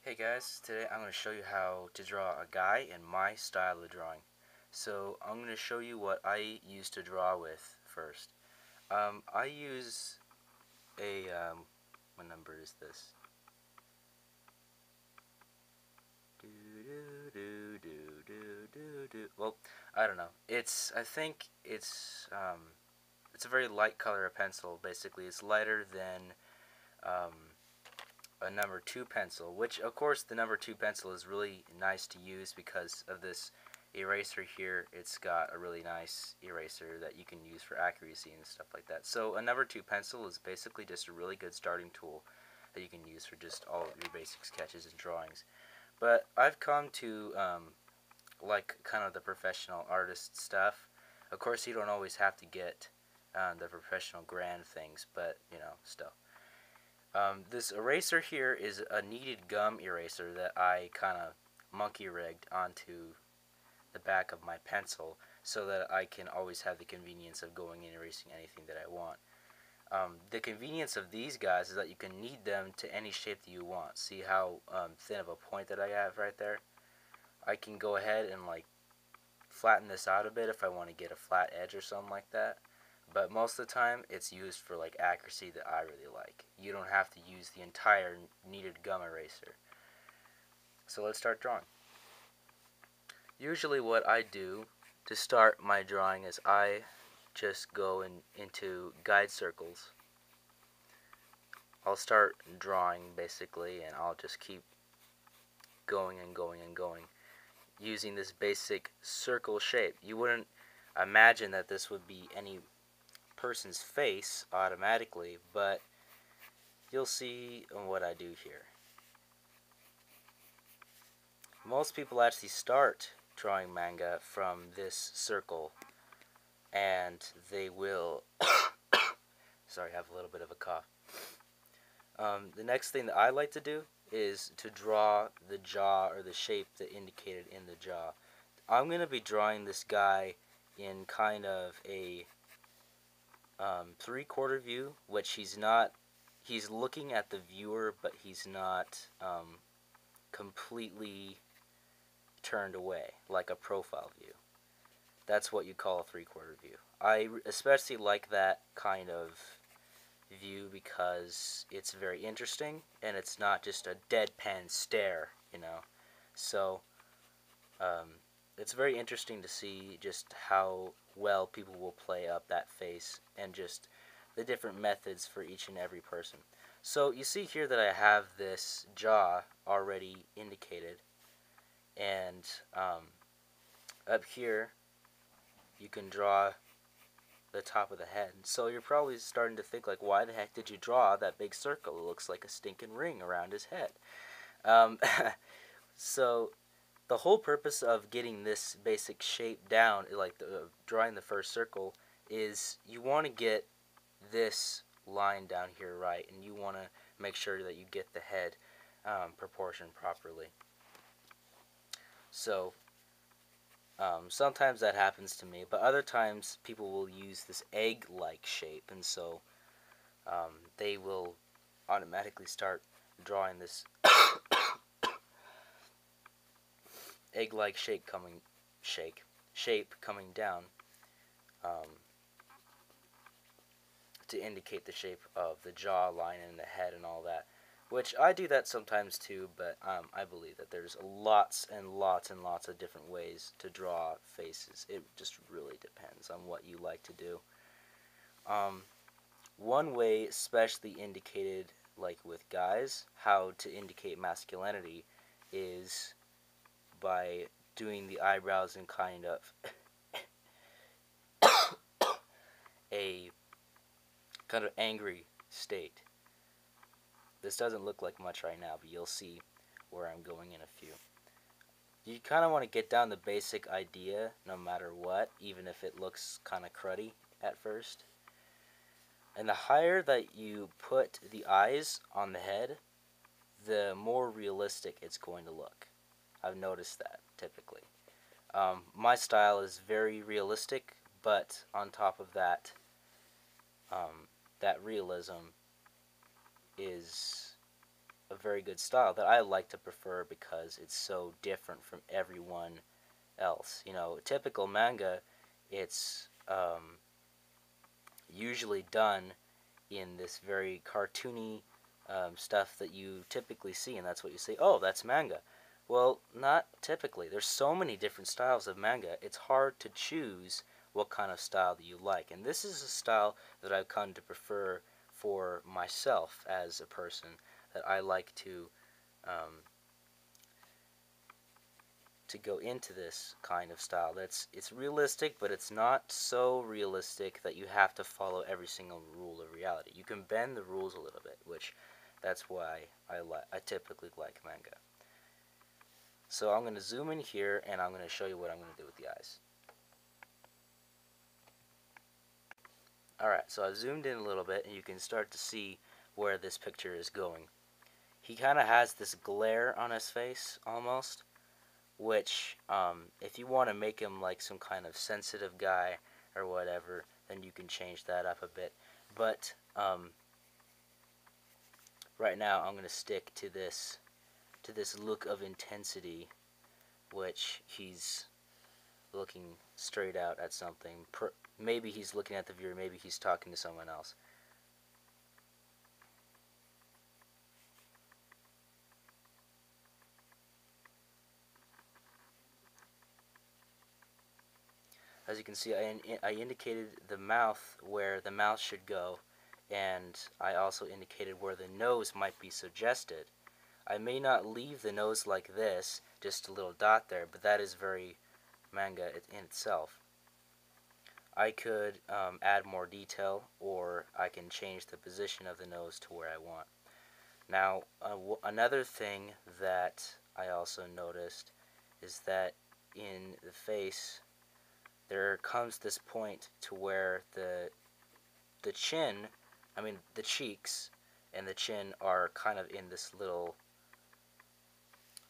Hey guys, today I'm going to show you how to draw a guy in my style of drawing. So I'm going to show you what I use to draw with first. I use a, what number is this? Well, I don't know. I think it's a very light color of pencil, basically. It's lighter than, um, a number 2 pencil, which of course the number 2 pencil is really nice to use because of this eraser here. It's got a really nice eraser that you can use for accuracy and stuff like that. So a number 2 pencil is basically just a really good starting tool that you can use for just all your basic sketches and drawings. But I've come to like kind of the professional artist stuff. Of course, you don't always have to get the professional grand things, but you know, still. This eraser here is a kneaded gum eraser that I kind of monkey rigged onto the back of my pencil so that I can always have the convenience of going and erasing anything that I want. The convenience of these guys is that you can knead them to any shape that you want. See how thin of a point that I have right there? I can go ahead and like flatten this out a bit if I want to get a flat edge or something like that. But most of the time, it's used for like accuracy that I really like. You don't have to use the entire kneaded gum eraser. So let's start drawing. Usually what I do to start my drawing is I just go into guide circles. I'll start drawing basically, and I'll just keep going and going and going using this basic circle shape. You wouldn't imagine that this would be any person's face automatically, but you'll see what I do here. Most people actually start drawing manga from this circle, and they will sorry, I have a little bit of a cough. The next thing that I like to do is to draw the jaw, or the shape that indicated in the jaw. I'm going to be drawing this guy in kind of a 3/4 view, which he's looking at the viewer, but he's not completely turned away, like a profile view. That's what you call a 3/4 view. I especially like that kind of view because it's very interesting, and it's not just a deadpan stare, you know. So, it's very interesting to see just how well people will play up that face and just the different methods for each and every person. So you see here that I have this jaw already indicated, and up here you can draw the top of the head. So you're probably starting to think like, why the heck did you draw that big circle? It looks like a stinking ring around his head. Um, so the whole purpose of getting this basic shape down, like drawing the first circle, is you want to get this line down here right, and you want to make sure that you get the head proportioned properly. So sometimes that happens to me, but other times people will use this egg-like shape, and so they will automatically start drawing this egg-like shape coming down to indicate the shape of the jawline and the head and all that. Which I do that sometimes too, but I believe that there's lots and lots and lots of different ways to draw faces. It just really depends on what you like to do. One way, especially indicated like with guys, how to indicate masculinity is by doing the eyebrows in kind of a kind of angry state. This doesn't look like much right now, but you'll see where I'm going in a few. You kind of want to get down the basic idea no matter what, even if it looks kind of cruddy at first. And the higher that you put the eyes on the head, the more realistic it's going to look. I've noticed that, typically. My style is very realistic, but on top of that, that realism is a very good style that I like to prefer because it's so different from everyone else. You know, typical manga, it's usually done in this very cartoony stuff that you typically see, and that's what you say, oh, that's manga. Well, not typically. There's so many different styles of manga, it's hard to choose what kind of style that you like. And this is a style that I've come to prefer for myself as a person, that I like um, to go into this kind of style. It's realistic, but it's not so realistic that you have to follow every single rule of reality. You can bend the rules a little bit, which that's why I typically like manga. So I'm going to zoom in here, and I'm going to show you what I'm going to do with the eyes. Alright, so I've zoomed in a little bit, and you can start to see where this picture is going. He kind of has this glare on his face, almost, which, if you want to make him like some kind of sensitive guy or whatever, then you can change that up a bit. But, right now I'm going to stick to this look of intensity, which he's looking straight out at something. Maybe he's looking at the viewer, maybe he's talking to someone else. As you can see, I indicated the mouth, where the mouth should go, and I also indicated where the nose might be suggested. I may not leave the nose like this, just a little dot there, but that is very manga in itself. I could add more detail, or I can change the position of the nose to where I want. Now, another thing that I also noticed is that in the face, there comes this point to where the chin, I mean the cheeks and the chin are kind of in this little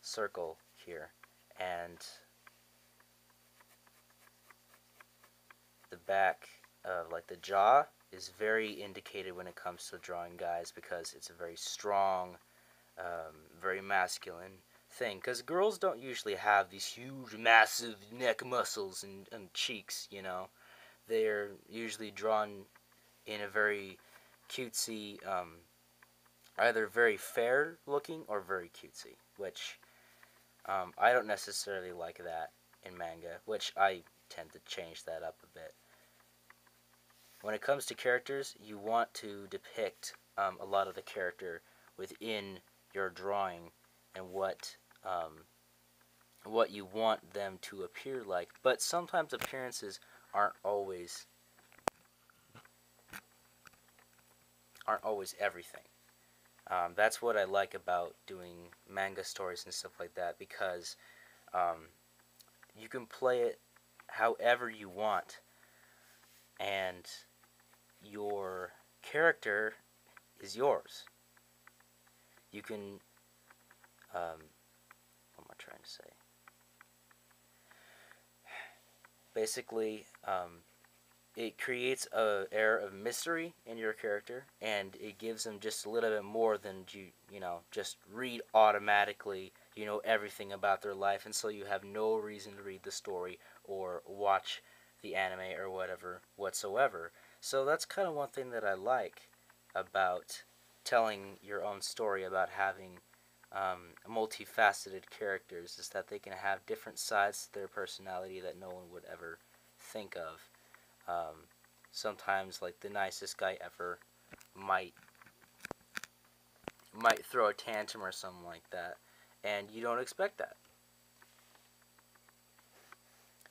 circle here, and the back of like the jaw is very indicated when it comes to drawing guys, because it's a very strong, very masculine thing, because girls don't usually have these huge massive neck muscles and cheeks, you know. They're usually drawn in a very cutesy, either very fair looking or very cutesy, which I don't necessarily like that in manga, which I tend to change that up a bit. When it comes to characters, you want to depict a lot of the character within your drawing, and what you want them to appear like. But sometimes appearances aren't always everything. That's what I like about doing manga stories and stuff like that, because you can play it however you want, and your character is yours. You can, what am I trying to say? Basically, it creates a air of mystery in your character, and it gives them just a little bit more than just read automatically, everything about their life, and so you have no reason to read the story or watch the anime or whatever whatsoever. So that's kind of one thing that I like about telling your own story, about having multifaceted characters, is that they can have different sides to their personality that no one would ever think of. Sometimes, like, the nicest guy ever might throw a tantrum or something like that, and you don't expect that.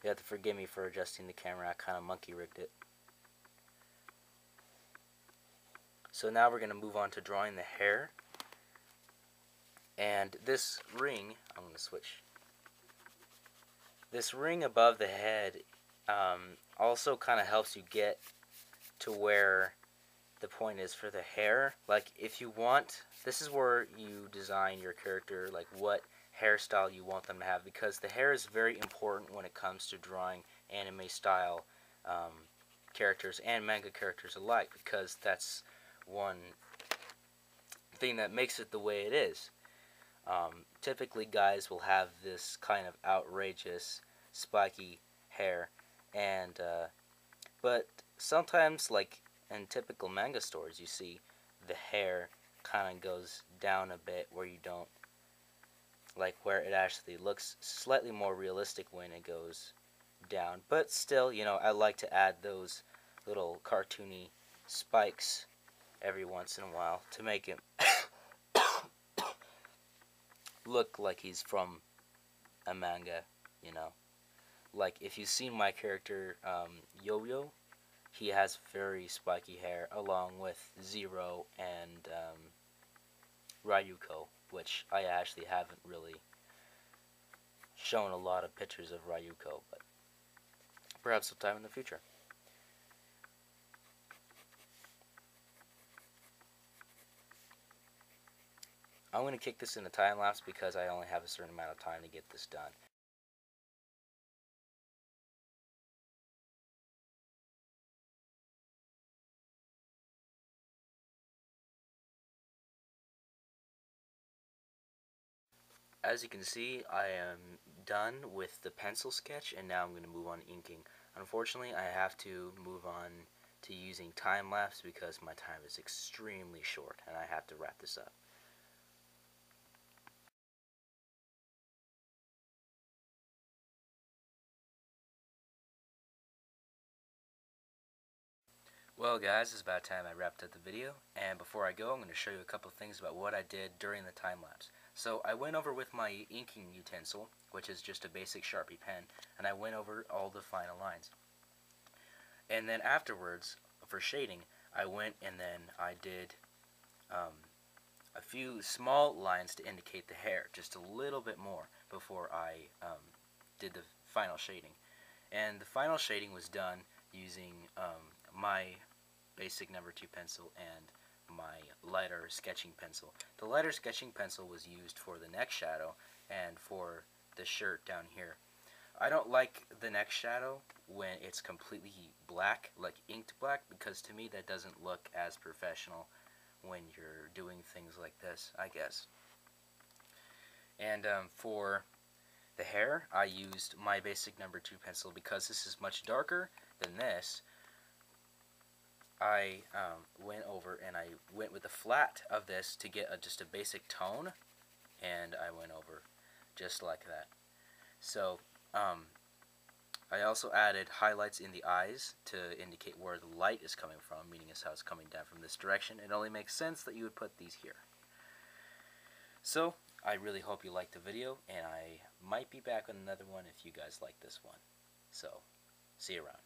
You have to forgive me for adjusting the camera. I kind of monkey rigged it. So now we're going to move on to drawing the hair. And this ring, I'm going to switch. This ring above the head also kind of helps you get to where the point is for the hair. Like, if you want, this is where you design your character, like what hairstyle you want them to have, because the hair is very important when it comes to drawing anime style characters and manga characters alike, because that's one thing that makes it the way it is. Typically, guys will have this kind of outrageous, spiky hair, and but sometimes, like in typical manga stores, you see the hair kind of goes down a bit where you don't like where it actually looks slightly more realistic when it goes down. But still, I like to add those little cartoony spikes every once in a while to make him look like he's from a manga, you know. Like if you've seen my character Yo-Yo, he has very spiky hair along with Zero and Ryuko, which I actually haven't really shown a lot of pictures of Ryuko, but perhaps sometime in the future. I'm going to kick this in a time lapse because I only have a certain amount of time to get this done. As you can see, I am done with the pencil sketch, and now I'm going to move on to inking. Unfortunately, I have to move on to using time lapse because my time is extremely short, and I have to wrap this up. Well guys, it's about time I wrapped up the video, and before I go, I'm going to show you a couple of things about what I did during the time lapse. So I went over with my inking utensil, which is just a basic Sharpie pen, and I went over all the final lines. And then afterwards, for shading, I went and then I did a few small lines to indicate the hair, just a little bit more before I did the final shading. And the final shading was done using my basic number 2 pencil and my lighter sketching pencil. The lighter sketching pencil was used for the neck shadow and for the shirt down here. I don't like the neck shadow when it's completely black, like inked black, because to me that doesn't look as professional when you're doing things like this, I guess. And for the hair, I used my basic number 2 pencil because this is much darker than this. I went over and I went with the flat of this to get just a basic tone, and I went over just like that. So I also added highlights in the eyes to indicate where the light is coming from, meaning as how it's coming down from this direction. It only makes sense that you would put these here. So I really hope you liked the video, and I might be back on another one if you guys like this one. So see you around.